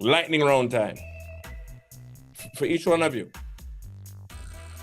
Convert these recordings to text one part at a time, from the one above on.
lightning round time. For each one of you.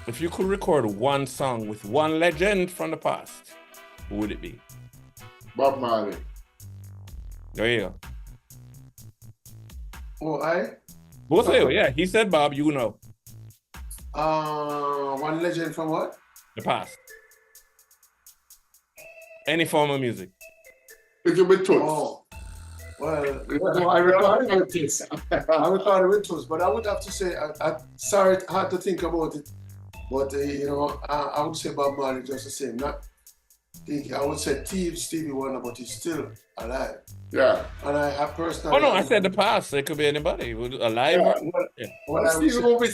If you could record one song with one legend from the past, who would it be? Bob Marley. There you go. Oh, I? Both of you, yeah. He said Bob, you know. One legend from what? The past. Any form of music. Little bit toots. Oh, well, I recorded with this. I recorded with Toots, but I would have to say, sorry, I had to think about it. But, you know, I would say Bob Marley just the same. I would say Stevie Wonder, but he's still alive. Yeah. And I have personally... Oh, no, I said the past. It could be anybody. Alive. Yeah. Stevie will be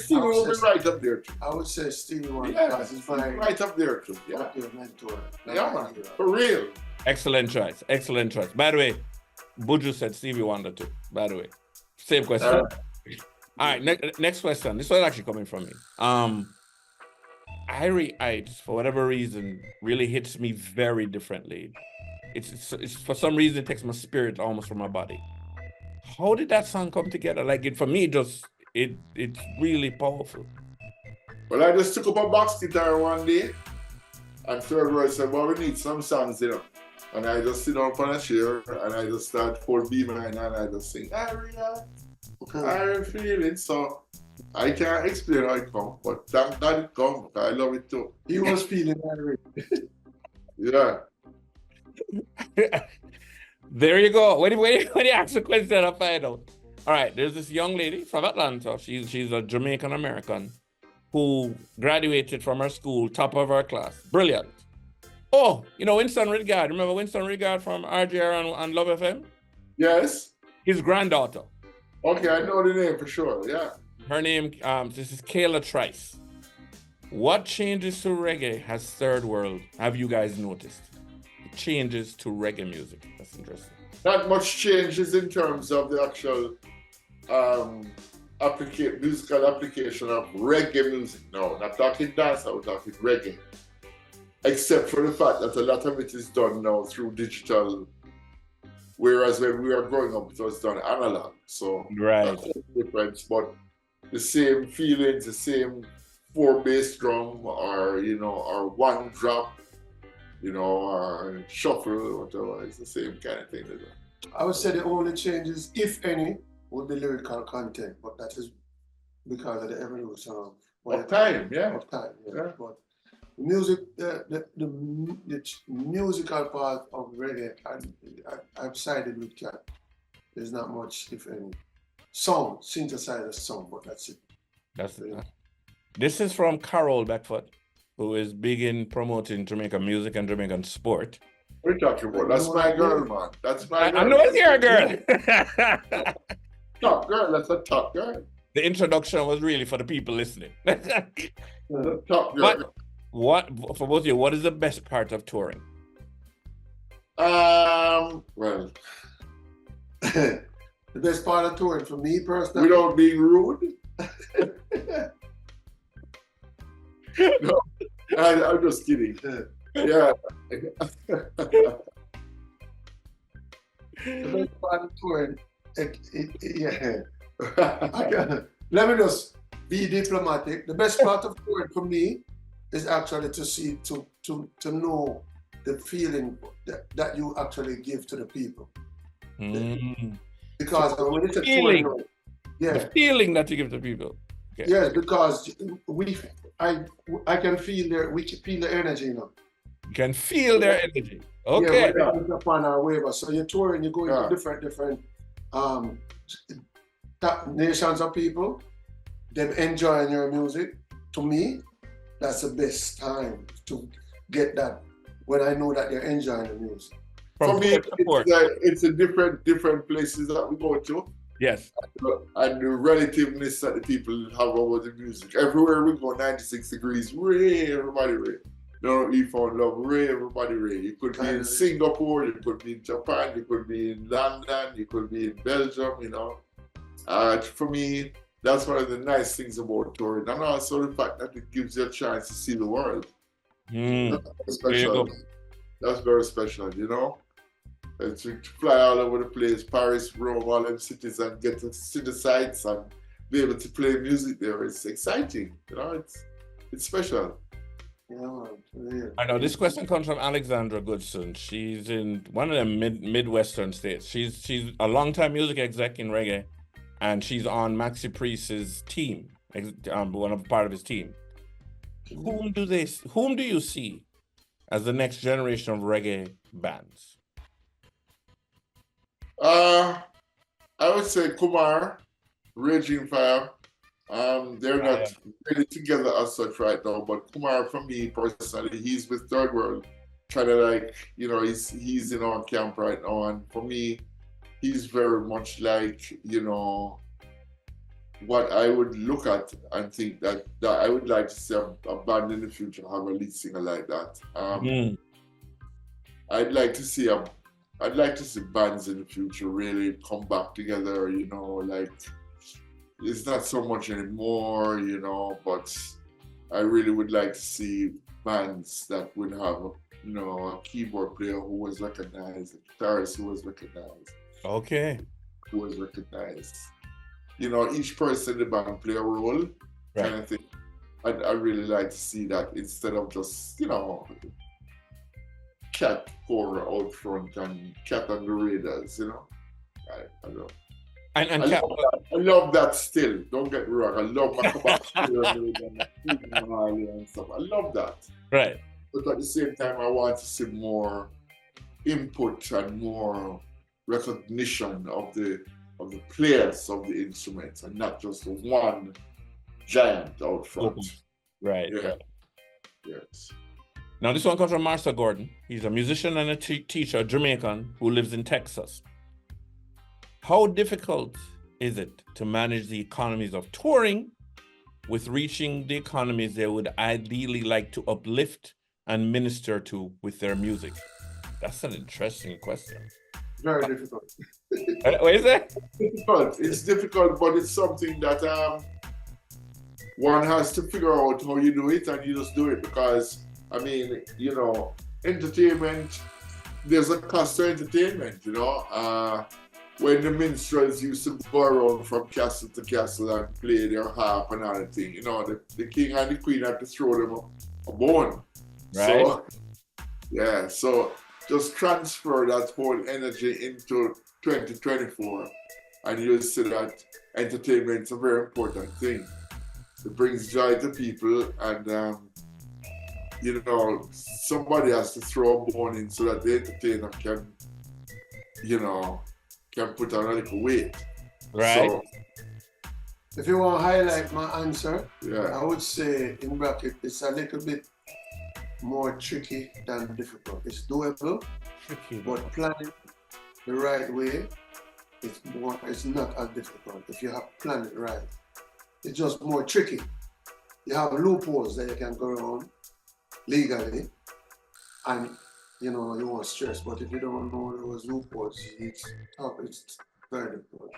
right up there too. I would say Stevie Wonder, Yeah, because he's my right up there too. Yeah. mentor. Yeah, man. For real. Excellent choice. Excellent choice. By the way, Buju said Stevie Wonder too, by the way. Same question. All right, next question. This was actually coming from me. Irie Heights, for whatever reason, really hits me very differently. It's for some reason it takes my spirit almost from my body. How did that song come together? Like it for me, it's really powerful. Well, I just took up a box guitar one day, and Third World said, "Well, we need some songs, you know." And I just sit down on a chair, and I just start for B-minor, and I just sing, I'm feeling so. I can't explain how it comes, but that it comes. I love it too. He was feeling Irie. Yeah. There you go. When you ask the question, I find out. All right, there's this young lady from Atlanta. She's a Jamaican American who graduated from her school, top of her class. Brilliant. Oh, you know Winston Ridgard. Remember Winston Ridgard from RJR and Love FM? Yes. His granddaughter. Okay, I know the name for sure. Yeah. Her name, this is Kayla Trice. What changes to reggae has Third World, have you guys noticed? Changes to reggae music. That's interesting. Not much changes in terms of the actual musical application of reggae music. No, not talking dance, I'm talking reggae. Except for the fact that a lot of it is done now through digital, whereas when we were growing up, it was done analog. So right. That's the difference, but the same feelings, the same 4 bass drum, or or 1 drop, or shuffle, whatever. It's the same kind of thing. I would say the only changes, if any, would be lyrical content, but that is because of the evolution of time, yeah. Of time, yeah. But music, the musical part of reggae, I've sided with Cat. There's not much, if any. Sound, synthesizer sound, but that's it. That's it. This is from Carol Beckford, who is big in promoting Jamaican music and Jamaican sport. What are you talking about? That's my girl, man. That's my girl. I know it's your girl. Top girl, that's a top girl. The introduction was really for the people listening. The top girl. What for both of you, what is the best part of touring? Well, the best part of touring for me personally. Without being rude. No, I'm just kidding. Yeah. The best part of touring, yeah. Let me just be diplomatic. The best part of touring for me is actually to know the feeling that you actually give to the people. Because when it's a touring, the feeling that you give to people. Okay. Yes, because I can feel we can feel the energy, You can feel their energy. Okay. Yeah, we're upon our waiver. So you're touring, you go into different nations of people, them enjoying your music. To me, that's the best time to get that when I know that they're enjoying the music. For me, it's a different places that we go to. Yes. And the relativeness that the people have over the music. Everywhere we go, 96 degrees, ray, everybody ray. You found love, ray, everybody ray. You could be in Singapore, you could be in Japan, you could be in London, you could be in Belgium, For me, that's one of the nice things about touring. And also the fact that it gives you a chance to see the world. That's special. That's very special, to fly all over the place, Paris, Rome, all them cities, and get to see the sights and be able to play music there. It's exciting, you know. It's special. Yeah. I know this question comes from Alexandra Goodson. She's in one of the Midwestern states. She's a longtime music exec in reggae, and she's on Maxi Priest's team, part of his team. Whom do you see as the next generation of reggae bands? I would say Kumar, Raging Fire. They're not really together as such right now, but Kumar, for me personally, he's with Third World, trying to like, you know, he's in our camp right now, and for me, he's very much like, you know, what I would look at and think that I would like to see a band in the future have a lead singer like that. I'd like to see bands in the future really come back together, you know, like it's not so much anymore, you know, but I really would like to see bands that would have, you know, a keyboard player who was recognized, a guitarist who was recognized. Okay. Who was recognized. You know, each person in the band play a role, kind of thing. I'd really like to see that instead of just, you know, Cat Cora out front and Cat and the Raiders, you know. I don't know. I love that still. Don't get me wrong. I love my and stuff. I love that. Right. But at the same time, I want to see more input and more recognition of the players of the instruments and not just one giant out front. Right. Yeah. Right. Yes. Now this one comes from Martha Gordon. He's a musician and a teacher, Jamaican, who lives in Texas. How difficult is it to manage the economies of touring with reaching the economies they would ideally like to uplift and minister to with their music? That's an interesting question. Very difficult. What is it? It's difficult, but it's something that one has to figure out how you do it, and you just do it because, I mean, you know, entertainment, there's a cost to entertainment, you know. When the minstrels used to go around from castle to castle and play their harp and other thing, you know, the king and the queen had to throw them a bone. Right. So, yeah, so just transfer that whole energy into 2024 and you'll see that entertainment's a very important thing. It brings joy to people and, you know, somebody has to throw a bone in so that the entertainer can, you know, can put on a little weight. Right. So, if you want to highlight my answer, yeah. I would say in bracket, it's a little bit more tricky than difficult. It's doable, but planning the right way, it's not as difficult if you have planned it right. It's just more tricky. You have loopholes that you can go around legally, and you know you won't stress. But if you don't know those loopholes, it's tough. It's very difficult.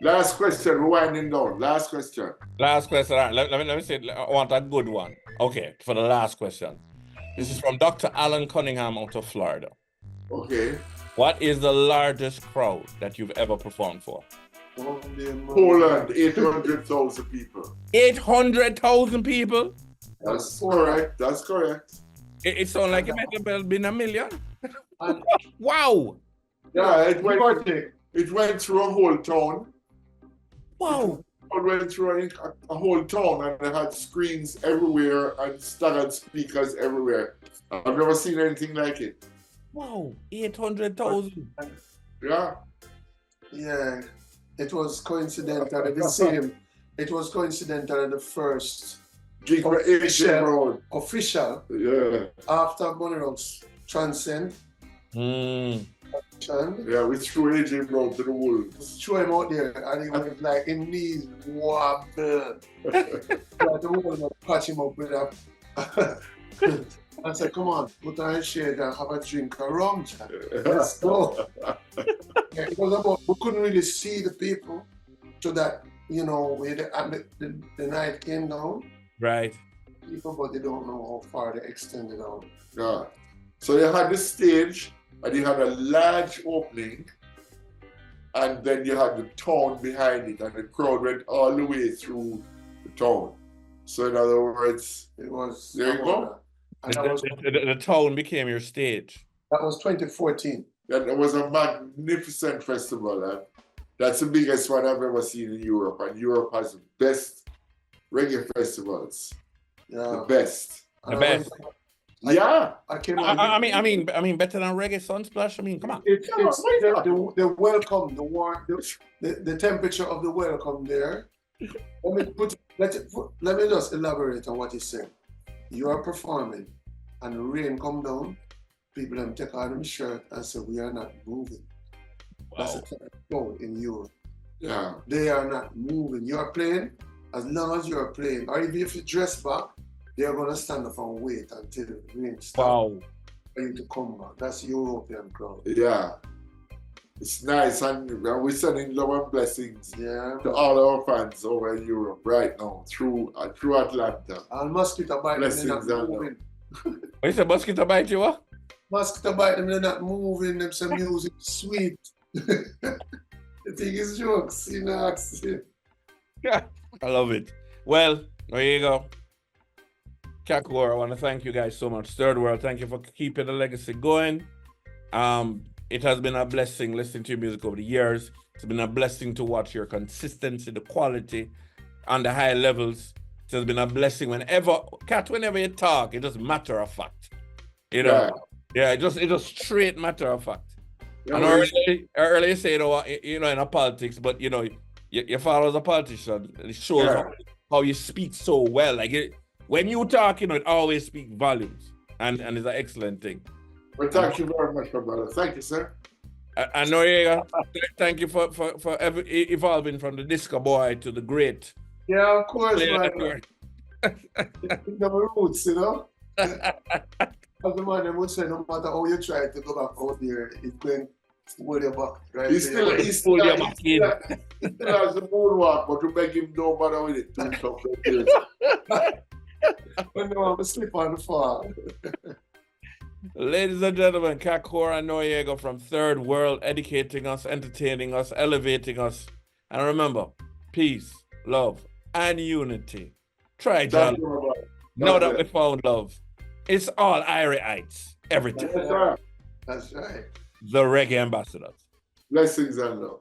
Last question, we're winding down. Last question. Last question. All right, let me say, I want a good one. Okay, for the last question. This is from Dr. Alan Cunningham out of Florida. Okay. What is the largest crowd that you've ever performed for? Poland, 800,000 people. 800,000 people? That's correct. That's correct. It sounds like it might have been a million. Wow. Yeah, it went through a whole town. Wow. It went through a whole town and they had screens everywhere and staggered speakers everywhere. I've never seen anything like it. Wow, 800,000. Yeah. Yeah, it was coincidental at the same. It was coincidental at the first Gig official. Yeah. After Bonnie Rocks Transcend. Yeah, we threw AJ Brown to the wolves. Threw him out there and he was like in knees wobble. The woman would patch him up with a I said, come on, put on a shade and have a drink of rum, Jack. Let's go. Yeah, it was about, we couldn't really see the people so that, you know, the night came down. Right. People, but they don't know how far they extended out. Yeah. So you had the stage and you had a large opening, and then you had the town behind it, and the crowd went all the way through the town. So in other words, It was. there you go. And that was The town became your stage. 2014. And it was a magnificent festival. And that's the biggest one I've ever seen in Europe. And Europe has the best reggae festivals. Yeah. The best. The best. Yeah. I came I mean, better than reggae Sunsplash. I mean, come on. It's the welcome, the warm, the temperature of the welcome there. Let me just elaborate on what he's saying. You are performing, and the rain come down. People them take out them shirt and say we are not moving. Wow. That's a technical in Europe. Yeah. They are not moving. You are playing as long as you are playing, or even if you dress back, they are gonna stand up and wait until the rain stops. Wow. For you to come back. That's European crowd. Yeah. It's nice, and we're sending love and blessings to all our fans over in Europe right now through Atlanta. And mosquito bite them, they're not Blessings and moving. What you say, mosquito bite you? What? Mosquito bite them, they're not moving. Them some music sweet. The thing is jokes, you know. Yeah, I love it. Well, there you go. Kakor, I want to thank you guys so much. Third World, thank you for keeping the legacy going. It has been a blessing listening to your music over the years. It's been a blessing to watch your consistency, the quality, and the high levels. It has been a blessing whenever you talk, it just matter of fact. You know, yeah, it just straight matter of fact. Yeah, and earlier say, in a politics, but your father was a politician. It shows how you speak so well. Like when you talk, it always speaks volumes, and it's an excellent thing. Well, thank you very much, my brother. Thank you, sir. I know you. Thank you for evolving from the disco boy to the great. Yeah, of course, man. The roots, you know. As the man would say, no matter how you try to go back out there, it's going to hold you back. Right? He's still has the moonwalk, but to make him no matter with it. But no, I'm asleep on the fall. Ladies and gentlemen, Kakora Noriega from Third World, educating us, entertaining us, elevating us. And remember, peace, love, and unity. Try, John. Know that we found love. It's all Iriites, every time. Yes, sir. That's right. The Reggae Ambassadors. Blessings and love.